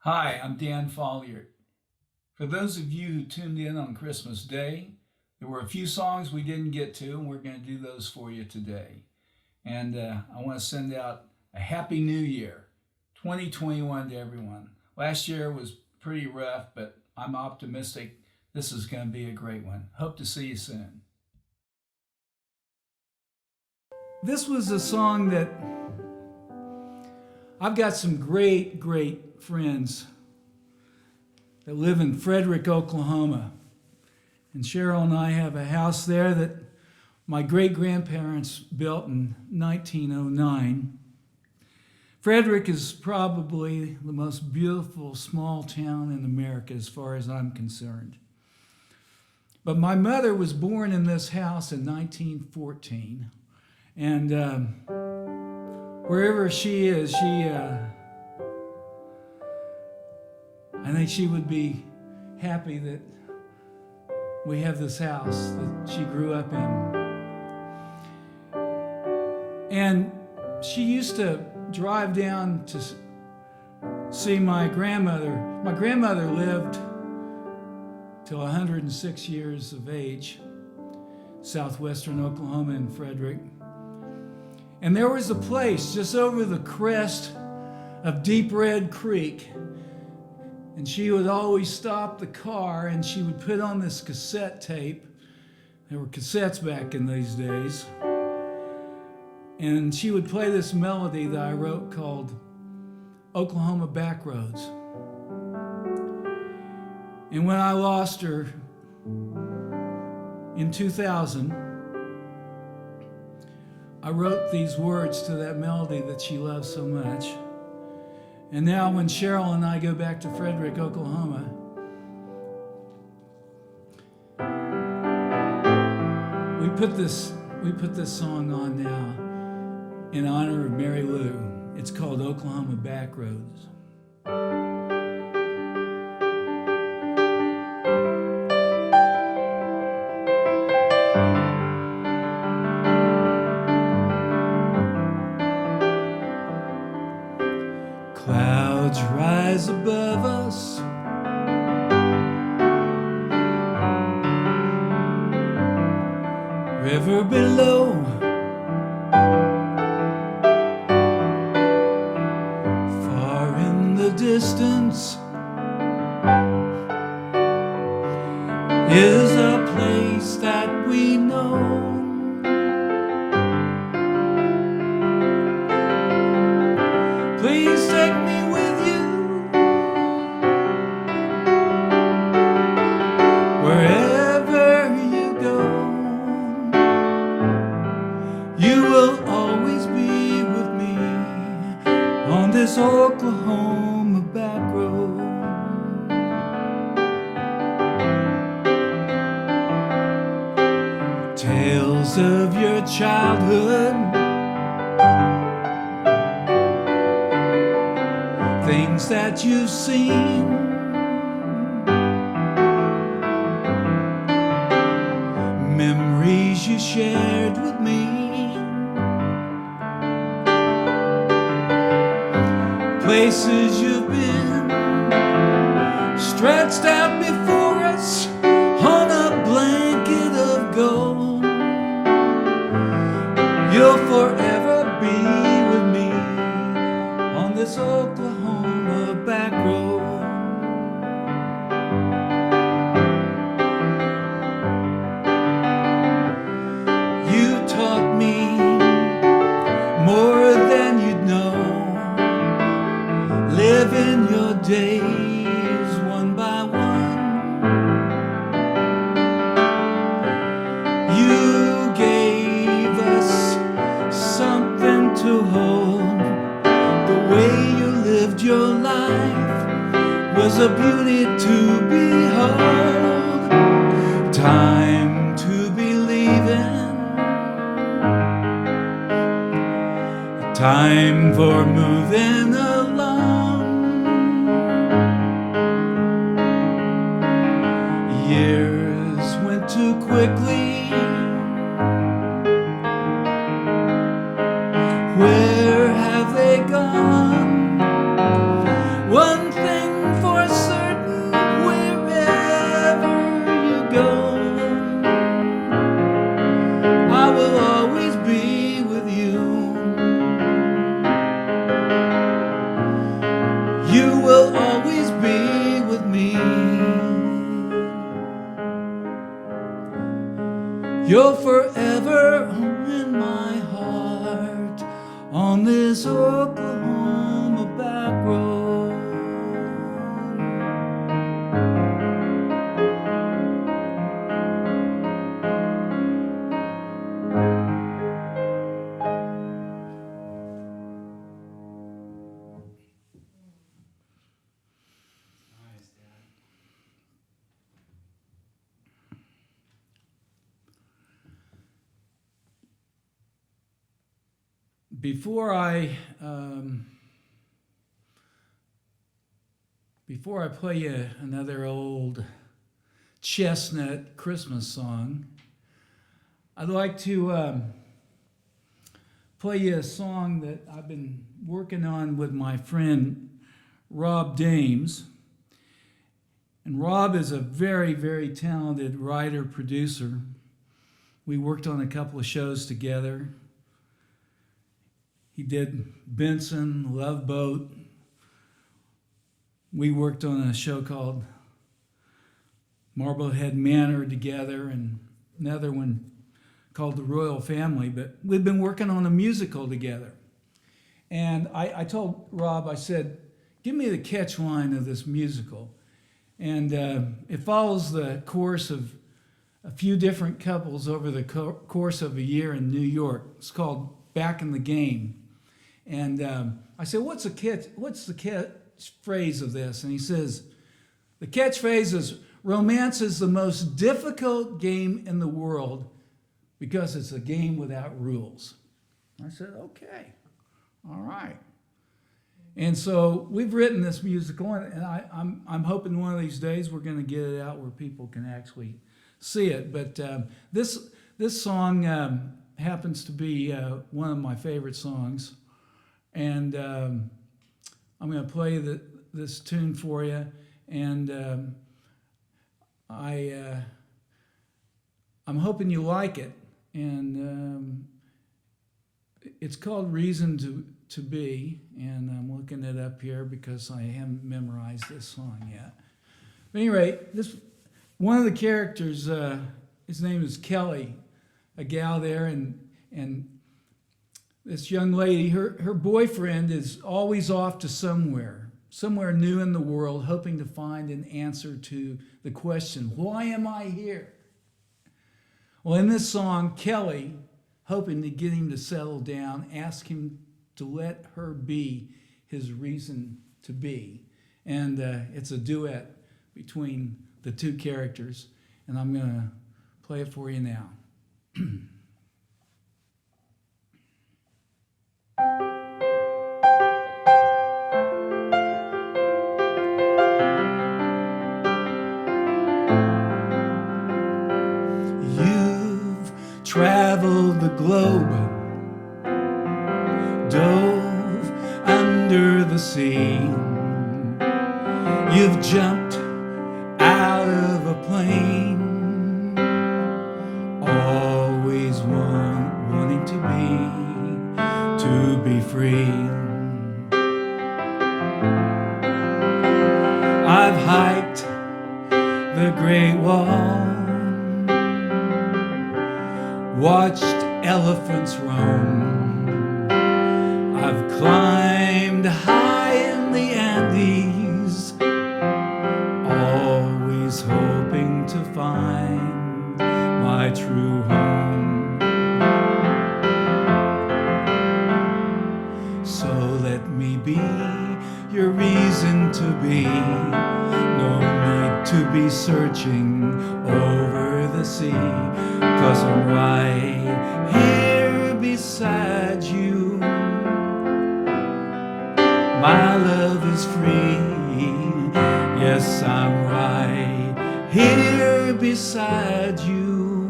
Hi, I'm Dan Folliard. For those of you who tuned in on Christmas Day, there were a few songs we didn't get to, and we're going to do those for you today. And I want to send out a Happy New Year 2021 to everyone. Last year was pretty rough, but I'm optimistic this is going to be a great one. Hope to see you soon. This was a song that I've got some great friends that live in Frederick, Oklahoma. And Cheryl and I have a house there that my great-grandparents built in 1909. Frederick is probably the most beautiful small town in America as far as I'm concerned. But my mother was born in this house in 1914. And wherever she is, I think she would be happy that we have this house that she grew up in. And she used to drive down to see my grandmother. My grandmother lived till 106 years of age, southwestern Oklahoma in Frederick. And there was a place just over the crest of Deep Red Creek. And she would always stop the car and she would put on this cassette tape. There were cassettes back in these days. And she would play this melody that I wrote called Oklahoma Backroads. And when I lost her in 2000, I wrote these words to that melody that she loved so much. And now when Cheryl and I go back to Frederick, Oklahoma, we put this song on now in honor of Mary Lou. It's called Oklahoma Backroads. Clouds rise above us, river below, far in the distance is a place that we know. Please take me with you wherever you go. You will always be with me on this Oklahoma back road. Tales of your childhood, things that you've seen, memories you shared with me, places you've been, stretched out before us on a blanket of gold. You'll forever be with me on this Oklahoma back road. You taught me more than you'd know, living your days one by one. You gave us something to hold. The way you lived your life was a beauty to behold. Time to be leaving, time for moving along. Years went too quickly. Where have they gone? One thing You're forever in my heart on this Oklahoma back road. Before I play you another old chestnut Christmas song, I'd like to play you a song that I've been working on with my friend Rob Dames. And Rob is a very, very talented writer, producer. We worked on a couple of shows together. He did Benson, Love Boat. We worked on a show called Marblehead Manor together, and another one called The Royal Family. But we've been working on a musical together. And I told Rob, I said, give me the catch line of this musical. And it follows the course of a few different couples over the course of a year in New York. It's called Back in the Game. And I said, what's the catchphrase of this? And he says, the catchphrase is, romance is the most difficult game in the world because it's a game without rules. I said, okay, all right. And so we've written this musical, and I'm hoping one of these days we're going to get it out where people can actually see it. But this song happens to be one of my favorite songs. And I'm going to play this tune for you, and I'm hoping you like it. And it's called Reason to Be, and I'm looking it up here because I haven't memorized this song yet. But anyway, one of the characters, his name is Kelly, a gal there, and this young lady, her boyfriend is always off to somewhere new in the world, hoping to find an answer to the question, why am I here? Well, in this song, Kelly, hoping to get him to settle down, asks him to let her be his reason to be. And it's a duet between the two characters, and I'm going to play it for you now. Traveled the globe, dove under the sea. You've jumped out of a plane, always wanting to be free. I've hiked the Great Wall, watched elephants roam. I've climbed high in the Andes, always hoping to find my true home. So let me be your reason to be. No need to be searching over the sea, 'cause I'm right here beside you. My love is free. Yes, I'm right here beside you.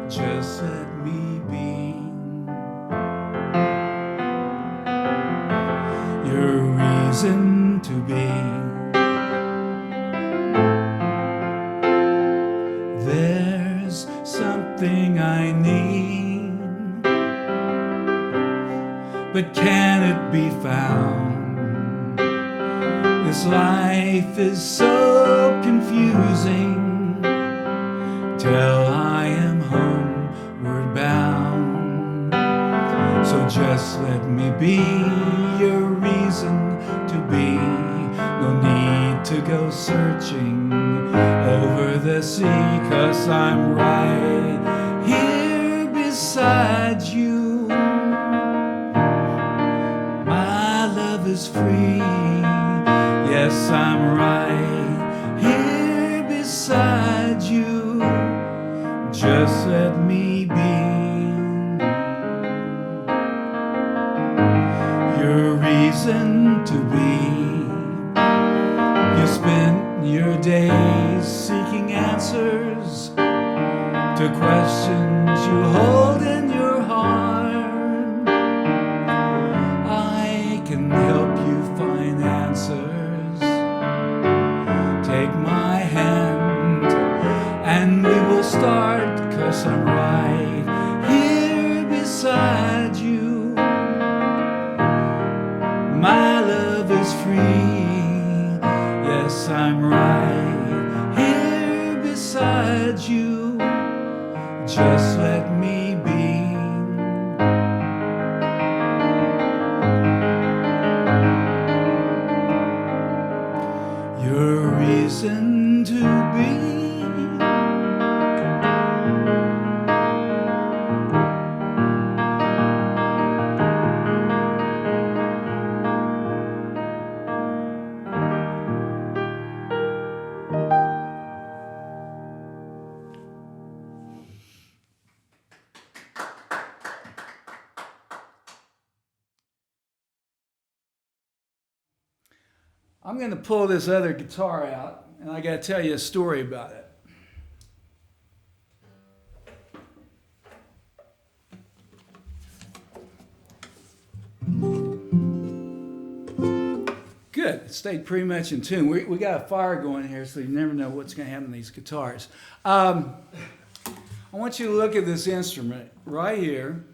Just let me be your reason to be. There's something I need, but can it be found? This life is so confusing till I am home. let me be your reason to be. No need to go searching over the sea, 'cause I'm right here beside you. My love is free. Yes, I'm right here beside you. Just let me be your reason to be. You spend your days seeking answers to questions you hold in your heart. I can help you find answers. Take my hand and we will start, 'cause I'm right here beside you. My love is free. Yes, I'm right here beside you. Just let me be. Your reason to be. I'm going to pull this other guitar out, and I got to tell you a story about it. Good. It stayed pretty much in tune. We got a fire going here, so you never know what's going to happen to these guitars. I want you to look at this instrument right here.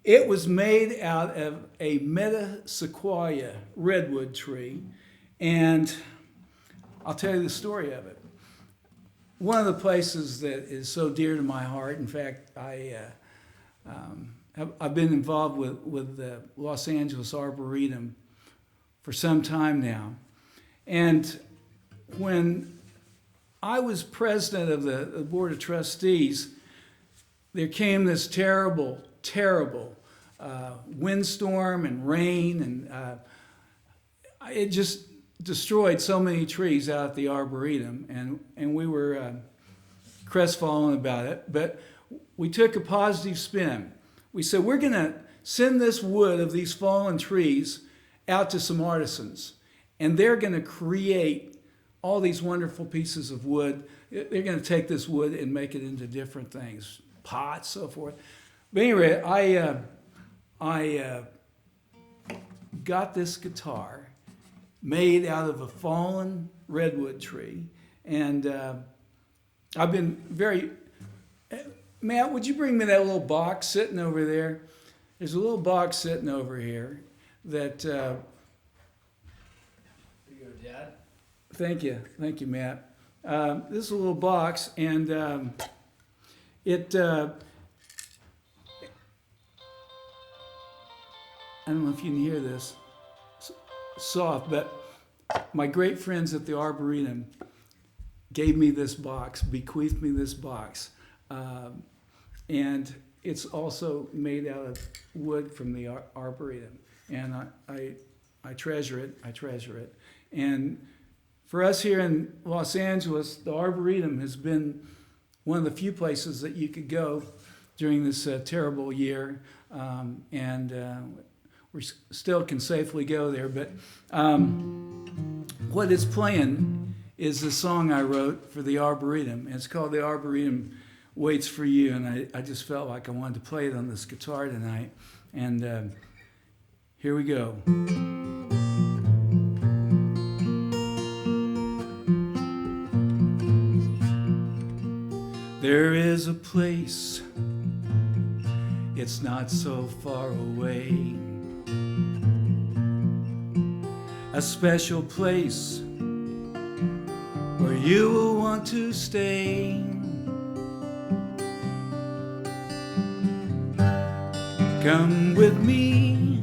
It was made out of a metasequoia redwood tree, and I'll tell you the story of it. One of the places that is so dear to my heart, in fact, I've been involved with the Los Angeles Arboretum for some time now. And when I was president of the Board of Trustees, there came this terrible windstorm and rain, and it just destroyed so many trees out at the Arboretum, and we were crestfallen about it. But we took a positive spin. We said, we're going to send this wood of these fallen trees out to some artisans, and they're going to create all these wonderful pieces of wood. They're going to take this wood and make it into different things, pots, so forth. But anyway, I got this guitar made out of a fallen redwood tree, and I've been very... Matt, would you bring me that little box sitting over there? There's a little box sitting over here that... Here you go, Dad. Thank you, Matt. This is a little box, and it... I don't know if you can hear this, it's soft, but my great friends at the Arboretum gave me this box, bequeathed me this box. And it's also made out of wood from the Arboretum. And I treasure it. And for us here in Los Angeles, the Arboretum has been one of the few places that you could go during this terrible year. We still can safely go there. But what is playing is the song I wrote for the Arboretum. And it's called The Arboretum Waits for You. And I just felt like I wanted to play it on this guitar tonight. And here we go. There is a place, it's not so far away, a special place where you will want to stay, Come with me,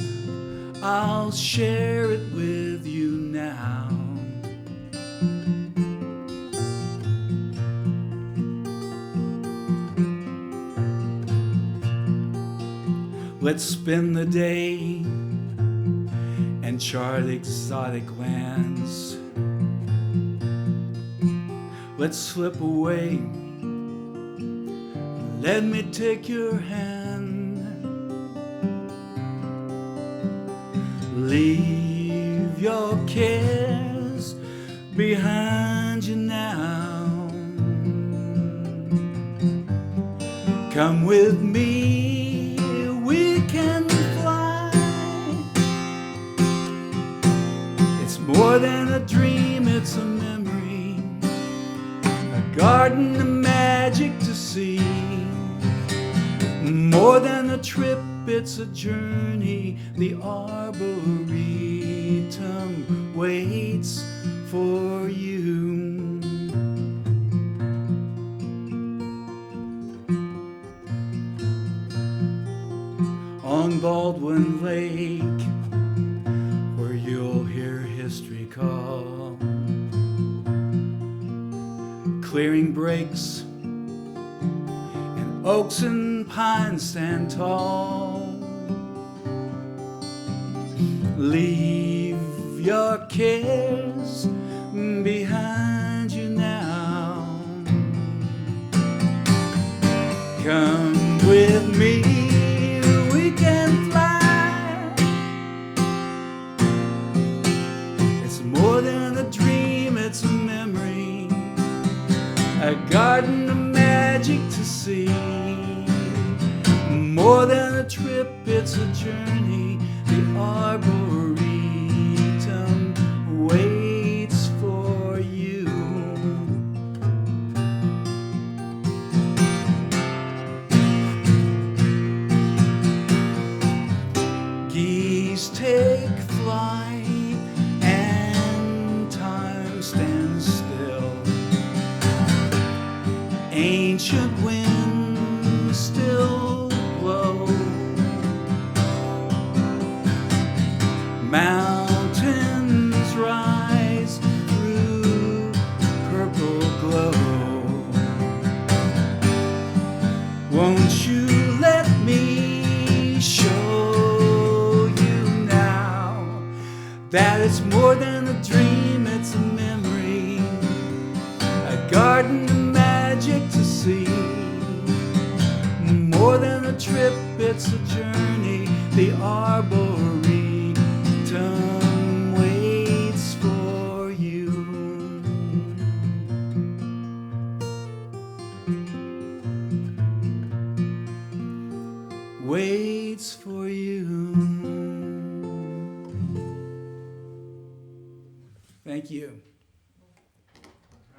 I'll share it with you now. Let's spend the day and chart exotic lands. Let's slip away. Let me take your hand. Leave your cares behind you now. Come with me, we can fly. It's more than a dream, it's a memory, a garden of magic to see. More than a trip, it's a journey. The Arboretum waits for you. On Baldwin Lake, where you'll hear history call, clearing breaks and oaks and pines stand tall. Leave your cares behind you now. Come with me, we can fly. It's more than a dream, it's a memory, a garden of magic to see. More than a trip, it's a journey. The Arboretum waits for you. Geese take flight and time stands still. Ancient winds still blow. Mountains rise through purple glow. Won't you let me show you now that it's more than a dream, it's a memory, a garden of magic to see. More than a trip, it's a journey. The Arboretum waits for you. Waits for you. Thank you.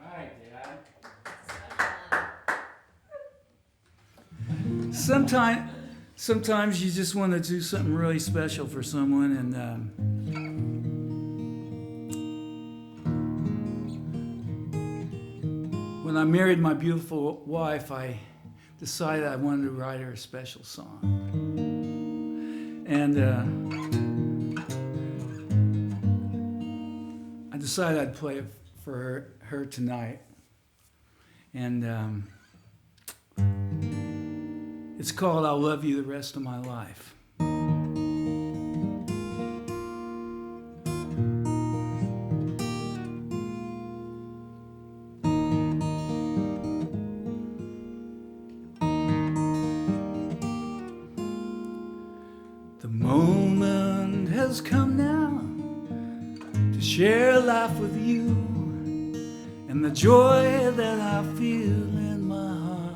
All right, Dad. Sometimes you just want to do something really special for someone, and when I married my beautiful wife, I decided I wanted to write her a special song. And I decided I'd play it for her tonight. And it's called I'll Love You the Rest of My Life. The moment has come now to share life with you, and the joy that I feel in my heart.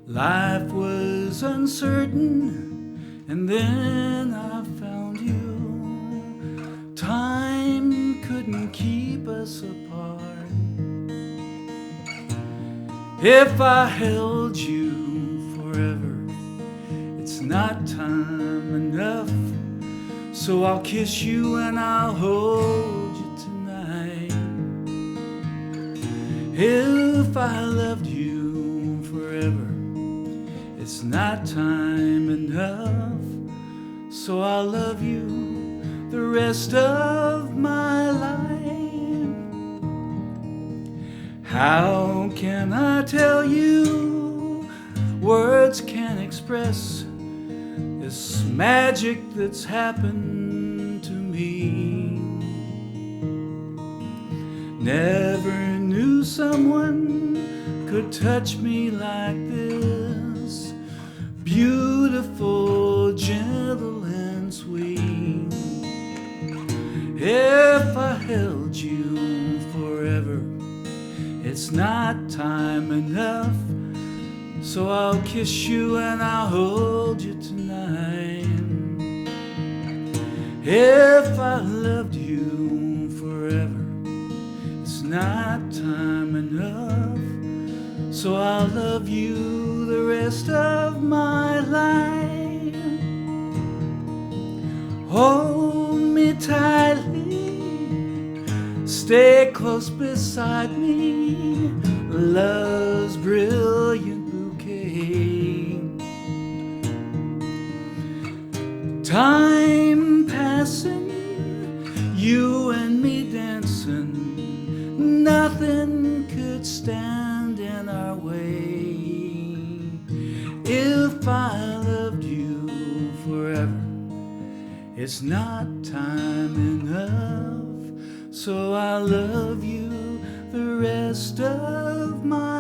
Life was uncertain, and then I found you. Time couldn't keep us apart. If I held you forever, it's not time enough. So I'll kiss you and I'll hold you tonight. If I loved you forever, it's It's not time enough, so I'll love you the rest of my life. How can I tell you? Words can't express this magic that's happened to me. Never knew someone could touch me like this, beautiful, gentle, and sweet. If I held you forever, it's not time enough, so I'll kiss you and I'll hold you tonight. If I loved you forever, it's not time enough, so I'll love you the rest of my life. Hold me tightly, stay close beside me, love's brilliant bouquet. Time passing, you and me dancing, nothing could stand in our way. If I loved you forever, it's not time enough, so I'll love you the rest of my